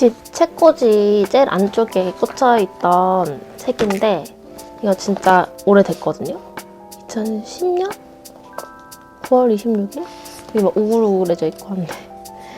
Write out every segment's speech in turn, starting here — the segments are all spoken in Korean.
집 책꽂이 제일 안쪽에 꽂혀있던 책인데 이거 진짜 오래됐거든요? 2010년? 9월 26일? 이게 막 우글우글해져 있고 한데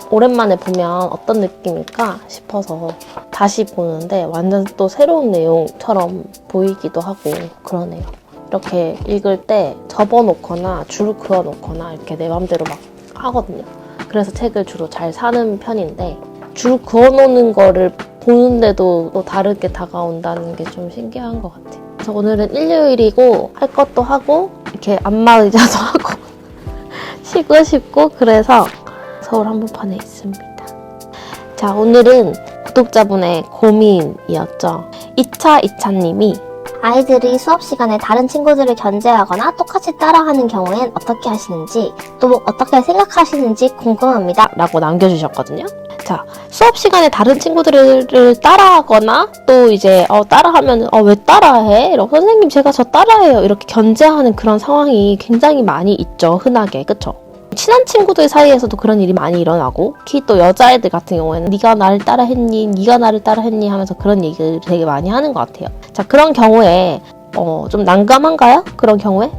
오랜만에 보면 어떤 느낌일까 싶어서 다시 보는데 완전 또 새로운 내용처럼 보이기도 하고 그러네요. 이렇게 읽을 때 접어놓거나 줄 그어놓거나 이렇게 내 맘대로 막 하거든요. 그래서 책을 주로 잘 사는 편인데 줄 그어놓는 거를 보는데도 또 다르게 다가온다는 게 좀 신기한 것 같아요. 그래서 오늘은 일요일이고 할 것도 하고 이렇게 안마의자도 하고 쉬고 싶고 그래서 서울 한복판에 있습니다. 자, 오늘은 구독자분의 고민이었죠. 이차님이 아이들이 수업 시간에 다른 친구들을 견제하거나 똑같이 따라하는 경우엔 어떻게 하시는지, 또 어떻게 생각하시는지 궁금합니다. 라고 남겨주셨거든요. 자, 수업 시간에 다른 친구들을 따라하거나 또 이제 따라하면 왜 따라해? 이러고 선생님 제가 저 따라해요. 이렇게 견제하는 그런 상황이 굉장히 많이 있죠. 흔하게. 그쵸? 친한 친구들 사이에서도 그런 일이 많이 일어나고 특히 또 여자애들 같은 경우에는 네가 나를 따라했니? 네가 나를 따라했니? 하면서 그런 얘기를 되게 많이 하는 것 같아요. 자, 그런 경우에 좀 난감한가요? 그런 경우에?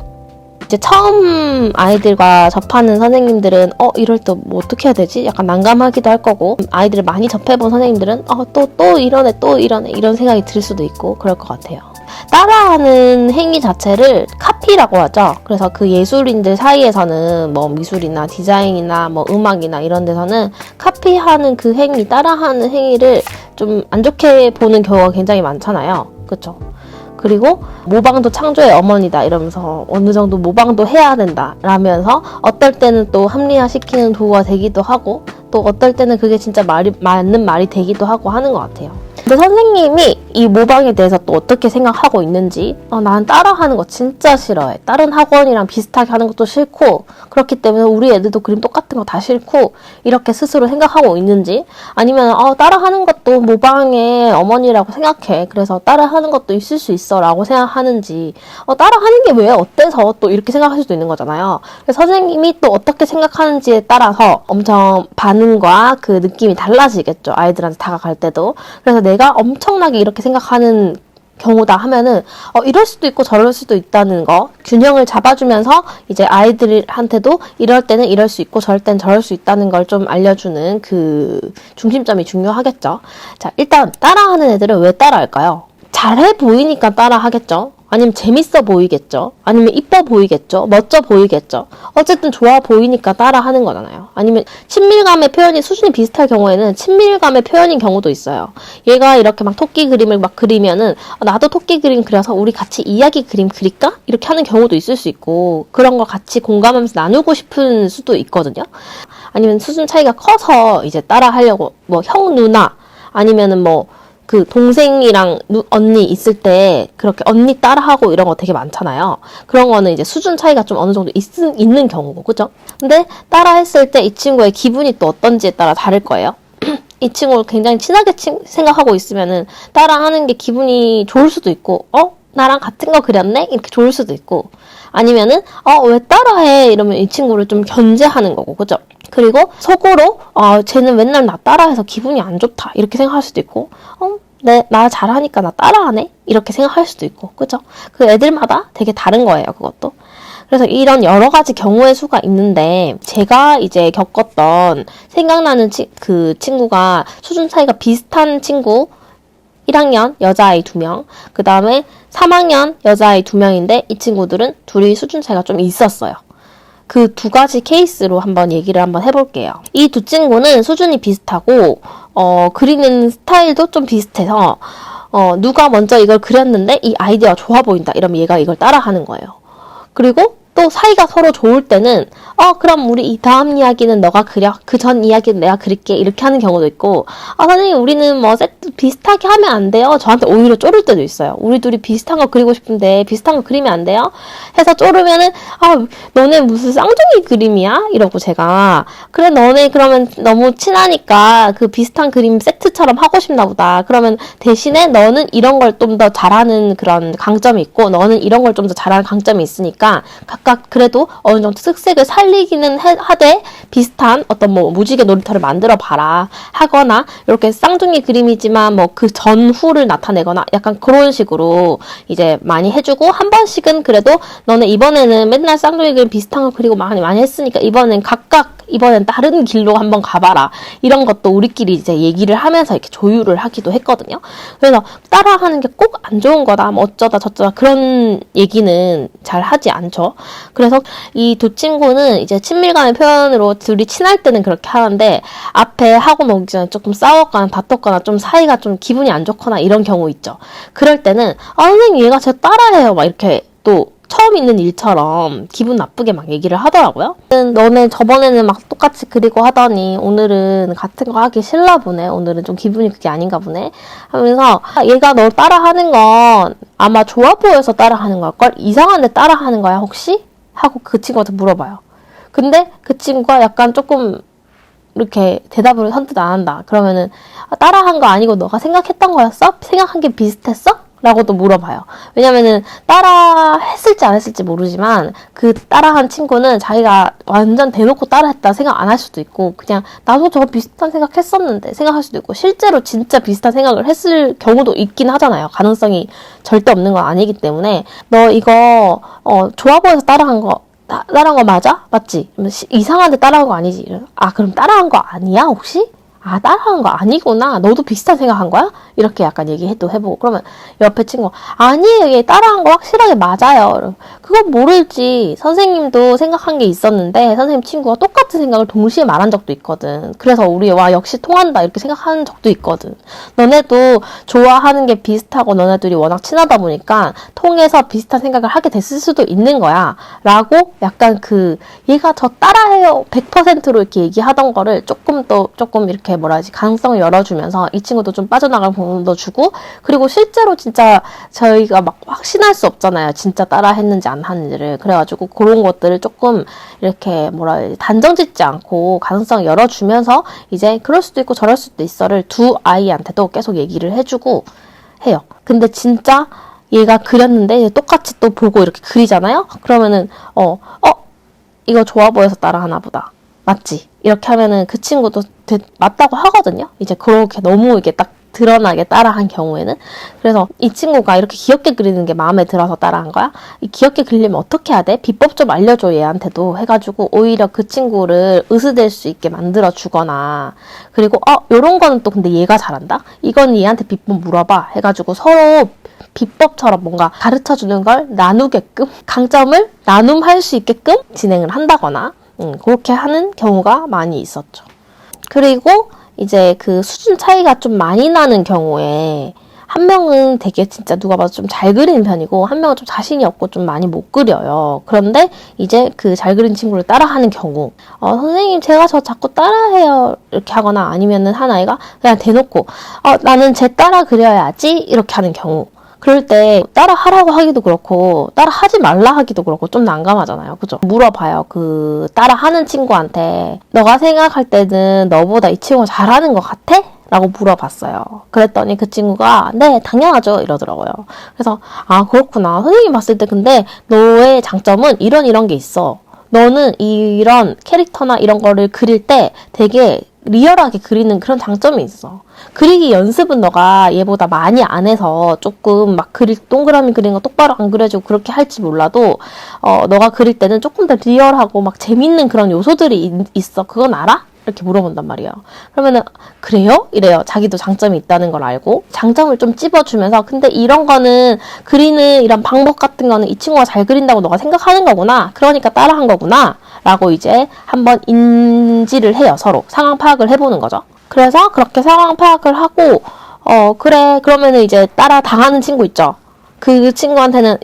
이제 처음 아이들과 접하는 선생님들은 이럴 때 뭐 어떻게 해야 되지? 약간 난감하기도 할 거고 아이들을 많이 접해본 선생님들은 또 이러네 이런 생각이 들 수도 있고 그럴 것 같아요. 따라하는 행위 자체를 카피라고 하죠. 그래서 그 예술인들 사이에서는 뭐 미술이나 디자인이나 뭐 음악이나 이런 데서는 카피하는 그 행위, 따라하는 행위를 좀 안 좋게 보는 경우가 굉장히 많잖아요. 그쵸? 그리고 모방도 창조의 어머니다 이러면서 어느 정도 모방도 해야 된다 라면서 어떨 때는 또 합리화시키는 도구가 되기도 하고 또 어떨 때는 그게 진짜 맞는 말이 되기도 하고 하는 것 같아요. 근데 선생님이 이 모방에 대해서 또 어떻게 생각하고 있는지 난 따라하는 거 진짜 싫어해. 다른 학원이랑 비슷하게 하는 것도 싫고 그렇기 때문에 우리 애들도 그림 똑같은 거 다 싫고 이렇게 스스로 생각하고 있는지 아니면 따라하는 것도 모방의 어머니라고 생각해. 그래서 따라하는 것도 있을 수 있어 라고 생각하는지 따라하는 게 왜 어때서 또 이렇게 생각할 수도 있는 거잖아요. 그래서 선생님이 또 어떻게 생각하는지에 따라서 엄청 반응과 그 느낌이 달라지겠죠. 아이들한테 다가갈 때도. 그래서 내가 엄청나게 이렇게 생각하는 경우다 하면은 이럴 수도 있고 저럴 수도 있다는 거 균형을 잡아주면서 이제 아이들한테도 이럴 때는 이럴 수 있고 저럴 때는 저럴 수 있다는 걸 좀 알려주는 그 중심점이 중요하겠죠. 자, 일단 따라하는 애들은 왜 따라할까요? 잘해 보이니까 따라하겠죠. 아니면 재밌어 보이겠죠. 아니면 이뻐 보이겠죠. 멋져 보이겠죠. 어쨌든 좋아 보이니까 따라하는 거잖아요. 아니면 친밀감의 표현이 수준이 비슷할 경우에는 친밀감의 표현인 경우도 있어요. 얘가 이렇게 막 토끼 그림을 막 그리면은 나도 토끼 그림 그려서 우리 같이 이야기 그림 그릴까? 이렇게 하는 경우도 있을 수 있고 그런 거 같이 공감하면서 나누고 싶은 수도 있거든요. 아니면 수준 차이가 커서 이제 따라하려고 뭐 형 누나 아니면은 뭐 그 동생이랑 언니 있을 때 그렇게 언니 따라하고 이런 거 되게 많잖아요. 그런 거는 이제 수준 차이가 좀 어느 정도 있는 경우고, 그죠? 근데 따라했을 때 이 친구의 기분이 또 어떤지에 따라 다를 거예요. 이 친구를 굉장히 친하게 생각하고 있으면은 따라하는 게 기분이 좋을 수도 있고, 나랑 같은 거 그렸네? 이렇게 좋을 수도 있고, 아니면은, 왜 따라해? 이러면 이 친구를 좀 견제하는 거고, 그죠? 그리고 속으로, 쟤는 맨날 나 따라해서 기분이 안 좋다. 이렇게 생각할 수도 있고, 나 잘하니까 나 따라하네? 이렇게 생각할 수도 있고, 그죠? 그 애들마다 되게 다른 거예요, 그것도. 그래서 이런 여러 가지 경우의 수가 있는데, 제가 이제 겪었던, 생각나는 그 친구가 수준 차이가 비슷한 친구, 1학년 여자아이 2명, 그 다음에 3학년 여자아이 2명인데 이 친구들은 둘이 수준 차이가 좀 있었어요. 그 두 가지 케이스로 한번 얘기를 한번 해볼게요. 이 두 친구는 수준이 비슷하고 그리는 스타일도 좀 비슷해서 누가 먼저 이걸 그렸는데 이 아이디어가 좋아 보인다 이러면 얘가 이걸 따라하는 거예요. 그리고 또 사이가 서로 좋을 때는 그럼 우리 이 다음 이야기는 너가 그려. 그 전 이야기는 내가 그릴게. 이렇게 하는 경우도 있고 선생님 우리는 뭐 세트 비슷하게 하면 안 돼요. 저한테 오히려 쪼를 때도 있어요. 우리 둘이 비슷한 거 그리고 싶은데 비슷한 거 그리면 안 돼요? 해서 쪼르면은 너네 무슨 쌍둥이 그림이야? 이러고 제가 그래 너네 그러면 너무 친하니까 그 비슷한 그림 세트처럼 하고 싶나 보다. 그러면 대신에 너는 이런 걸 좀 더 잘하는 그런 강점이 있고 너는 이런 걸 좀 더 잘하는 강점이 있으니까 각각 그래도 어느 정도 특색을 살리기는 하되 비슷한 어떤 뭐 무지개 놀이터를 만들어 봐라 하거나 이렇게 쌍둥이 그림이지만 뭐 그 전후를 나타내거나 약간 그런 식으로 이제 많이 해주고 한 번씩은 그래도 너네 이번에는 맨날 쌍둥이 그림 비슷한 거 그리고 많이 했으니까 이번엔 다른 길로 한번 가봐라. 이런 것도 우리끼리 이제 얘기를 하면서 이렇게 조율을 하기도 했거든요. 그래서 따라하는 게 꼭 안 좋은 거다, 뭐 어쩌다 저쩌다 그런 얘기는 잘 하지 않죠. 그래서 이 두 친구는 이제 친밀감의 표현으로 둘이 친할 때는 그렇게 하는데 앞에 학원 오기 전에 조금 싸웠거나 다퉜거나 좀 사이가 좀 기분이 안 좋거나 이런 경우 있죠. 그럴 때는 선생님 얘가 제 따라해요. 막 이렇게 또 처음 있는 일처럼 기분 나쁘게 막 얘기를 하더라고요. 너네 저번에는 막 똑같이 그리고 하더니 오늘은 같은 거 하기 싫나 보네. 오늘은 좀 기분이 그게 아닌가 보네. 하면서 얘가 너 따라하는 건 아마 좋아 보여서 따라하는 걸걸? 이상한데 따라하는 거야 혹시? 하고 그 친구한테 물어봐요. 근데 그 친구가 약간 조금 이렇게 대답을 선뜻 안 한다. 그러면은 따라한 거 아니고 너가 생각했던 거였어? 생각한 게 비슷했어? 라고도 물어봐요. 왜냐면은 따라 했을지 안 했을지 모르지만 그 따라한 친구는 자기가 완전 대놓고 따라했다 생각 안 할 수도 있고 그냥 나도 저거 비슷한 생각 했었는데 생각할 수도 있고 실제로 진짜 비슷한 생각을 했을 경우도 있긴 하잖아요. 가능성이 절대 없는 건 아니기 때문에 너 이거 좋아 보여서 따라한 거 맞아? 맞지? 이상한데 따라한 거 아니지? 아 그럼 따라한 거 아니야 혹시? 아 따라한 거 아니구나. 너도 비슷한 생각한 거야? 이렇게 약간 얘기해도 해보고 그러면 옆에 친구 아니에요. 얘 따라한 거 확실하게 맞아요. 그건 모르지. 선생님도 생각한 게 있었는데 선생님 친구가 똑같은 생각을 동시에 말한 적도 있거든. 그래서 우리 와 역시 통한다 이렇게 생각하는 적도 있거든. 너네도 좋아하는 게 비슷하고 너네들이 워낙 친하다 보니까 통해서 비슷한 생각을 하게 됐을 수도 있는 거야. 라고 약간 얘가 저 따라해요 100%로 이렇게 얘기하던 거를 조금 이렇게 가능성을 열어주면서 이 친구도 좀 빠져나갈 부분도 주고 그리고 실제로 진짜 저희가 막 확신할 수 없잖아요. 진짜 따라 했는지 안 하는지를. 그래가지고 그런 것들을 조금 이렇게 단정 짓지 않고 가능성을 열어주면서 이제 그럴 수도 있고 저럴 수도 있어를 두 아이한테도 계속 얘기를 해주고 해요. 근데 진짜 얘가 그렸는데 똑같이 또 보고 이렇게 그리잖아요? 그러면은 이거 좋아 보여서 따라하나 보다. 맞지? 이렇게 하면은 그 친구도 맞다고 하거든요. 이제 그렇게 너무 이게 딱 드러나게 따라한 경우에는. 그래서 이 친구가 이렇게 귀엽게 그리는 게 마음에 들어서 따라한 거야? 이 귀엽게 그리려면 어떻게 해야 돼? 비법 좀 알려줘 얘한테도 해가지고 오히려 그 친구를 으스댈 수 있게 만들어 주거나 그리고 요런 거는 또 근데 얘가 잘한다? 이건 얘한테 비법 물어봐 해가지고 서로 비법처럼 뭔가 가르쳐주는 걸 나누게끔 강점을 나눔할 수 있게끔 진행을 한다거나 그렇게 하는 경우가 많이 있었죠. 그리고 이제 그 수준 차이가 좀 많이 나는 경우에 한 명은 되게 진짜 누가 봐도 좀 잘 그리는 편이고 한 명은 좀 자신이 없고 좀 많이 못 그려요. 그런데 이제 그 잘 그리는 친구를 따라하는 경우 선생님 제가 저 자꾸 따라해요 이렇게 하거나 아니면은 한 아이가 그냥 대놓고 나는 쟤 따라 그려야지 이렇게 하는 경우 그럴 때 따라 하라고 하기도 그렇고 따라 하지 말라 하기도 그렇고 좀 난감하잖아요. 그죠? 물어봐요. 그 따라 하는 친구한테 너가 생각할 때는 너보다 이 친구가 잘하는 것 같아? 라고 물어봤어요. 그랬더니 그 친구가 네 당연하죠 이러더라고요. 그래서 그렇구나. 선생님 봤을 때 근데 너의 장점은 이런 게 있어. 너는 이런 캐릭터나 이런 거를 그릴 때 되게 리얼하게 그리는 그런 장점이 있어. 그리기 연습은 너가 얘보다 많이 안 해서 조금 막 동그라미 그리는 거 똑바로 안 그려지고 그렇게 할지 몰라도 너가 그릴 때는 조금 더 리얼하고 막 재밌는 그런 요소들이 있어. 그건 알아? 이렇게 물어본단 말이에요. 그러면은 그래요? 이래요. 자기도 장점이 있다는 걸 알고 장점을 좀 찝어주면서 근데 이런 거는 그리는 이런 방법 같은 거는 이 친구가 잘 그린다고 너가 생각하는 거구나. 그러니까 따라한 거구나. 라고 이제 한번 인지를 해요. 서로 상황 파악을 해보는 거죠. 그래서 그렇게 상황 파악을 하고 그래 그러면은 이제 따라 당하는 친구 있죠. 그 친구한테는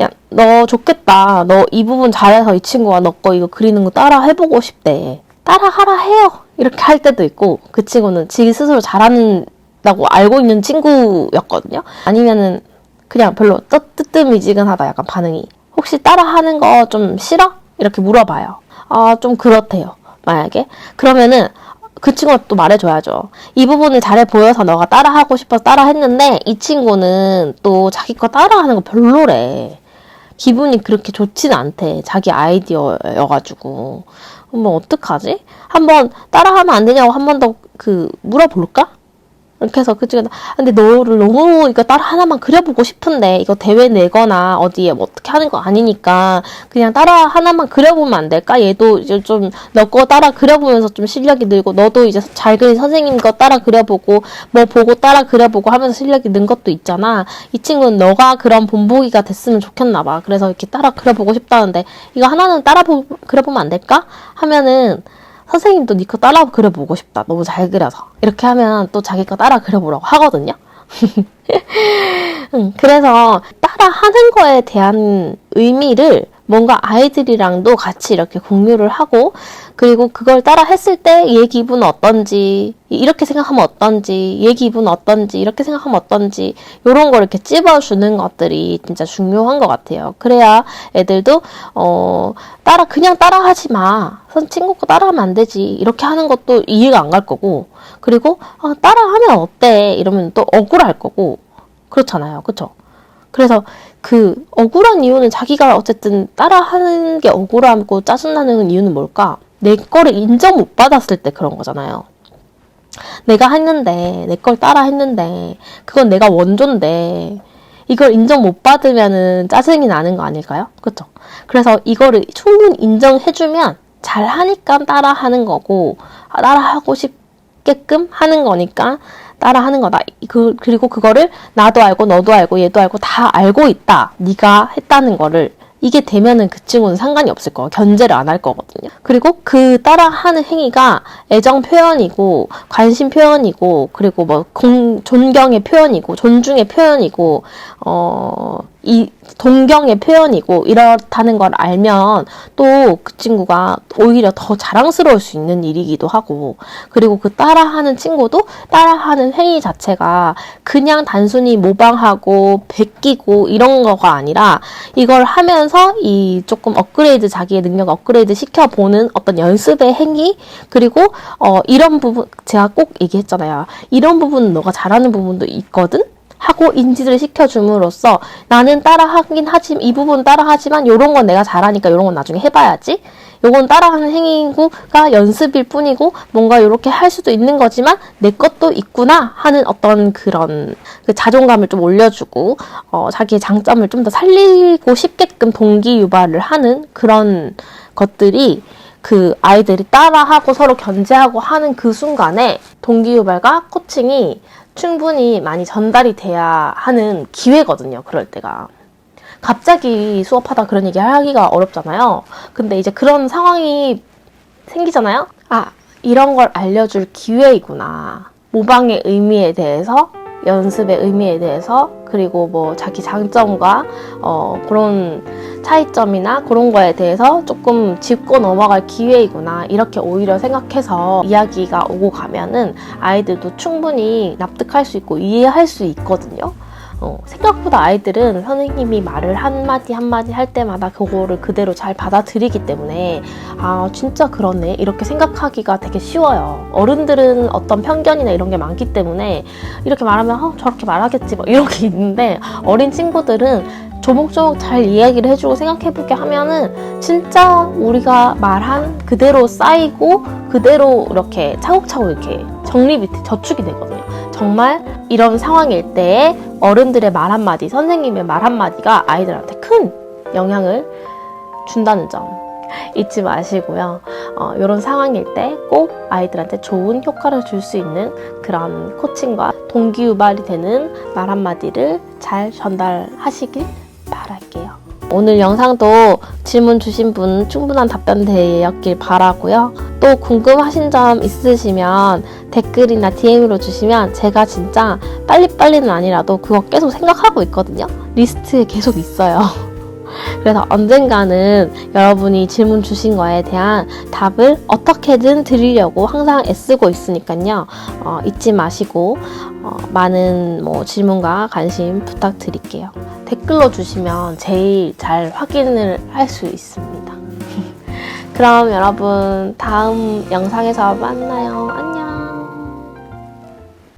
야, 너 좋겠다. 너 이 부분 잘해서 이 친구가 너 거 이거 그리는 거 따라 해보고 싶대. 따라 하라 해요. 이렇게 할 때도 있고 그 친구는 지 스스로 잘한다고 알고 있는 친구였거든요. 아니면은 그냥 별로 뜨뜻미지근하다 약간 반응이. 혹시 따라 하는 거 좀 싫어? 이렇게 물어봐요. 좀 그렇대요. 만약에. 그러면은 그 친구가 또 말해줘야죠. 이 부분을 잘해 보여서 너가 따라하고 싶어서 따라했는데 이 친구는 또 자기 거 따라하는 거 별로래. 기분이 그렇게 좋지는 않대. 자기 아이디어여가지고. 뭐 어떡하지? 한번 따라하면 안 되냐고 한 번 더 물어볼까? 이렇게 해서 그 친구가 근데 너를 너무 이거 따라 하나만 그려보고 싶은데 이거 대회 내거나 어디에 뭐 어떻게 하는 거 아니니까 그냥 따라 하나만 그려보면 안 될까? 얘도 이제 좀 너 거 따라 그려보면서 좀 실력이 늘고 너도 이제 잘 그린 선생님 거 따라 그려보고 뭐 보고 따라 그려보고 하면서 실력이 는 것도 있잖아. 이 친구는 너가 그런 본보기가 됐으면 좋겠나 봐. 그래서 이렇게 따라 그려보고 싶다는데 이거 하나는 그려보면 안 될까? 하면은 선생님도 니 거 따라 그려보고 싶다. 너무 잘 그려서. 이렇게 하면 또 자기 거 따라 그려보라고 하거든요. 그래서 따라 하는 거에 대한 의미를 뭔가 아이들이랑도 같이 이렇게 공유를 하고 그리고 그걸 따라 했을 때 얘 기분은 어떤지 이렇게 생각하면 어떤지 얘 기분은 어떤지 이렇게 생각하면 어떤지 이런 걸 이렇게 찝어주는 것들이 진짜 중요한 것 같아요. 그래야 애들도 그냥 따라하지 마. 친구 거 따라하면 안 되지. 이렇게 하는 것도 이해가 안 갈 거고 그리고 따라하면 어때? 이러면 또 억울할 거고 그렇잖아요. 그쵸? 그래서 그 억울한 이유는 자기가 어쨌든 따라하는 게 억울하고 짜증나는 이유는 뭘까? 내 거를 인정 못 받았을 때 그런 거잖아요. 내가 했는데 내 걸 따라 했는데 그건 내가 원조인데 이걸 인정 못 받으면은 짜증이 나는 거 아닐까요? 그쵸? 그래서 이거를 충분히 인정해주면 잘하니까 따라하는 거고 따라하고 싶게끔 하는 거니까 따라하는 거다. 그리고 그거를 나도 알고 너도 알고 얘도 알고 다 알고 있다. 네가 했다는 거를 이게 되면은 그 친구는 상관이 없을 거예요. 견제를 안 할 거거든요. 그리고 그 따라하는 행위가 애정 표현이고 관심 표현이고 그리고 뭐 존경의 표현이고 존중의 표현이고 이 동경의 표현이고 이렇다는 걸 알면 또 그 친구가 오히려 더 자랑스러울 수 있는 일이기도 하고 그리고 그 따라하는 친구도 따라하는 행위 자체가 그냥 단순히 모방하고 베끼고 이런 거가 아니라 이걸 하면서 이 조금 업그레이드 자기의 능력 업그레이드 시켜보는 어떤 연습의 행위 그리고 이런 부분 제가 꼭 얘기했잖아요. 이런 부분은 너가 잘하는 부분도 있거든? 하고 인지를 시켜줌으로써 나는 따라하긴 하지만 이 부분 따라하지만 요런 건 내가 잘하니까 요런 건 나중에 해봐야지. 요건 따라하는 행위가 연습일 뿐이고 뭔가 요렇게 할 수도 있는 거지만 내 것도 있구나 하는 어떤 그런 그 자존감을 좀 올려주고 자기의 장점을 좀 더 살리고 싶게끔 동기 유발을 하는 그런 것들이 그 아이들이 따라하고 서로 견제하고 하는 그 순간에 동기 유발과 코칭이 충분히 많이 전달이 돼야 하는 기회거든요. 그럴 때가. 갑자기 수업하다 그런 얘기 하기가 어렵잖아요. 근데 이제 그런 상황이 생기잖아요. 이런 걸 알려줄 기회이구나. 모방의 의미에 대해서, 연습의 의미에 대해서, 그리고 뭐 자기 장점과 그런 차이점이나 그런 거에 대해서 조금 짚고 넘어갈 기회이구나 이렇게 오히려 생각해서 이야기가 오고 가면은 아이들도 충분히 납득할 수 있고 이해할 수 있거든요. 생각보다 아이들은 선생님이 말을 한마디 한마디 할 때마다 그거를 그대로 잘 받아들이기 때문에 진짜 그러네 이렇게 생각하기가 되게 쉬워요. 어른들은 어떤 편견이나 이런 게 많기 때문에 이렇게 말하면 저렇게 말하겠지 뭐 이런 게 있는데 어린 친구들은 조목조목 잘 이야기를 해주고 생각해보게 하면은 진짜 우리가 말한 그대로 쌓이고 그대로 이렇게 차곡차곡 이렇게 정립이 저축이 되거든요. 정말 이런 상황일 때 어른들의 말 한마디, 선생님의 말 한마디가 아이들한테 큰 영향을 준다는 점 잊지 마시고요. 이런 상황일 때 꼭 아이들한테 좋은 효과를 줄 수 있는 그런 코칭과 동기유발이 되는 말 한마디를 잘 전달하시길 바랄게요. 오늘 영상도 질문 주신 분 충분한 답변 되었길 바라고요. 또 궁금하신 점 있으시면 댓글이나 DM으로 주시면 제가 진짜 빨리빨리는 아니라도 그거 계속 생각하고 있거든요. 리스트에 계속 있어요. 그래서 언젠가는 여러분이 질문 주신 거에 대한 답을 어떻게든 드리려고 항상 애쓰고 있으니까요. 잊지 마시고 많은 질문과 관심 부탁드릴게요. 댓글로 주시면 제일 잘 확인을 할 수 있습니다. 그럼 여러분 다음 영상에서 만나요. 안녕.